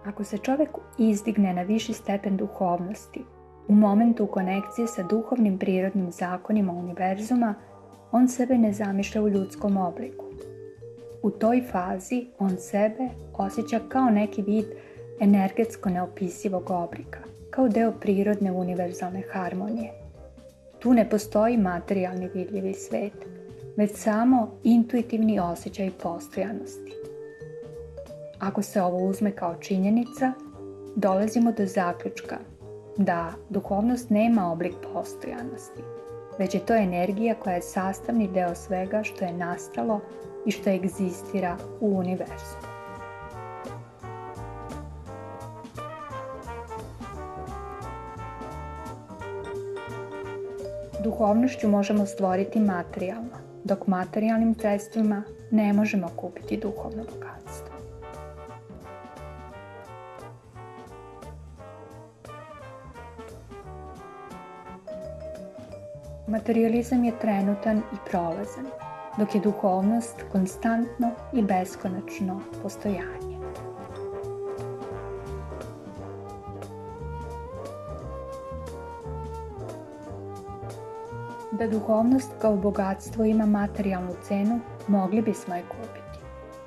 Ako se čovjek izdigne na viši stepen duhovnosti, u momentu konekcije sa duhovnim prirodnim zakonima univerzuma, on sebe ne zamišlja u ljudskom obliku. U toj fazi on sebe osjeća kao neki vid energetsko neopisivog oblika, kao deo prirodne univerzalne harmonije. Tu ne postoji materijalni vidljivi svet, već samo intuitivni osjećaj postojanosti. Ako se ovo uzme kao činjenica, dolazimo do zaključka da duhovnost nema oblik postojanosti, već je to energija koja je sastavni deo svega što je nastalo i što egzistira u univerzumu. Duhovnošću možemo stvoriti materijalno, dok materijalnim sredstvima ne možemo kupiti duhovno bogatstvo. Materijalizam je trenutan i prolazan, dok je duhovnost konstantno i beskonačno postojanje. Da duhovnost kao bogatstvo ima materijalnu cenu, mogli bismo je kupiti.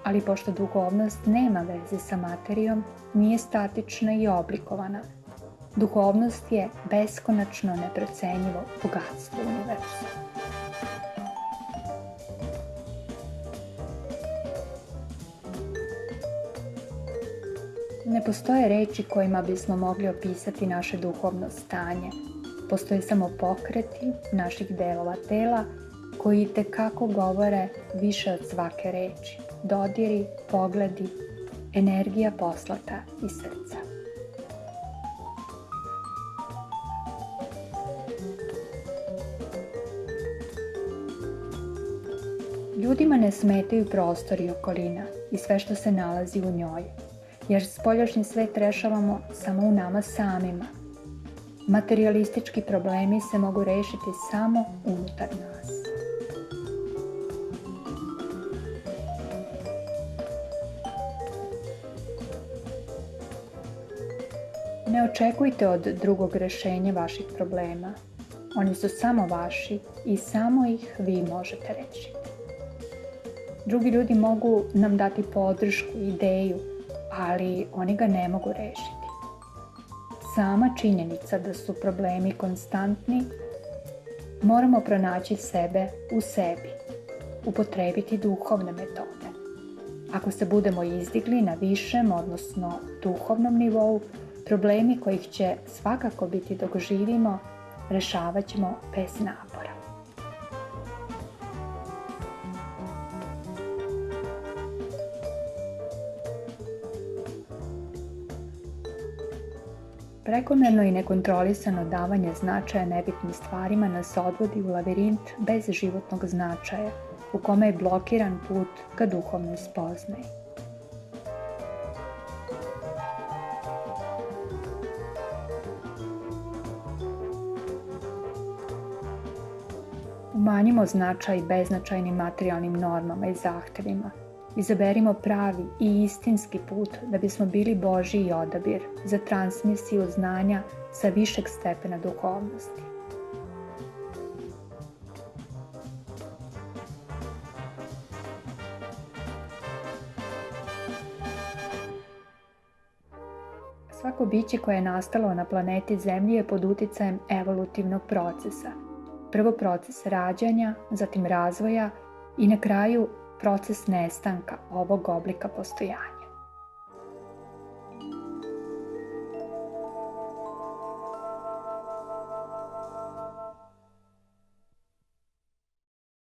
Ali pošto duhovnost nema veze sa materijom, nije statična i oblikovana. Duhovnost je beskonačno neprocenjivo bogatstvo univerzuma. Ne postoje reči kojima bismo mogli opisati naše duhovno stanje. Postoje samo pokreti naših delova tela koji itekako govore više od svake reči. Dodiri, pogledi, energija poslata iz srca. Ljudima ne smetaju prostor i okolina i sve što se nalazi u njoj, jer spoljašnji svet rešavamo samo u nama samima. Materijalistički problemi se mogu rešiti samo unutar nas. Ne očekujte od drugog rešenja vaših problema. Oni su samo vaši i samo ih vi možete rešiti. Drugi ljudi mogu nam dati podršku, ideju, ali oni ga ne mogu rešiti. Sama činjenica da su problemi konstantni, moramo pronaći sebe u sebi, upotrebiti duhovne metode. Ako se budemo izdigli na višem, odnosno duhovnom nivou, problemi kojih će svakako biti dok živimo, rešavat ćemo bez napora. Prekomerno i nekontrolisano davanje značaja nebitnim stvarima nas odvodi u lavirint bez životnog značaja, u kome je blokiran put ka duhovnoj spoznaji. Umanjimo značaj beznačajnim materijalnim normama i zahtevima. Izaberimo pravi i istinski put da bismo bili Božji odabir za transmisiju znanja sa višeg stepena duhovnosti. Svako biće koje je nastalo na planeti Zemlji je pod uticajem evolutivnog procesa. Prvo proces rađanja, zatim razvoja i na kraju proces nestanka ovog oblika postojanja.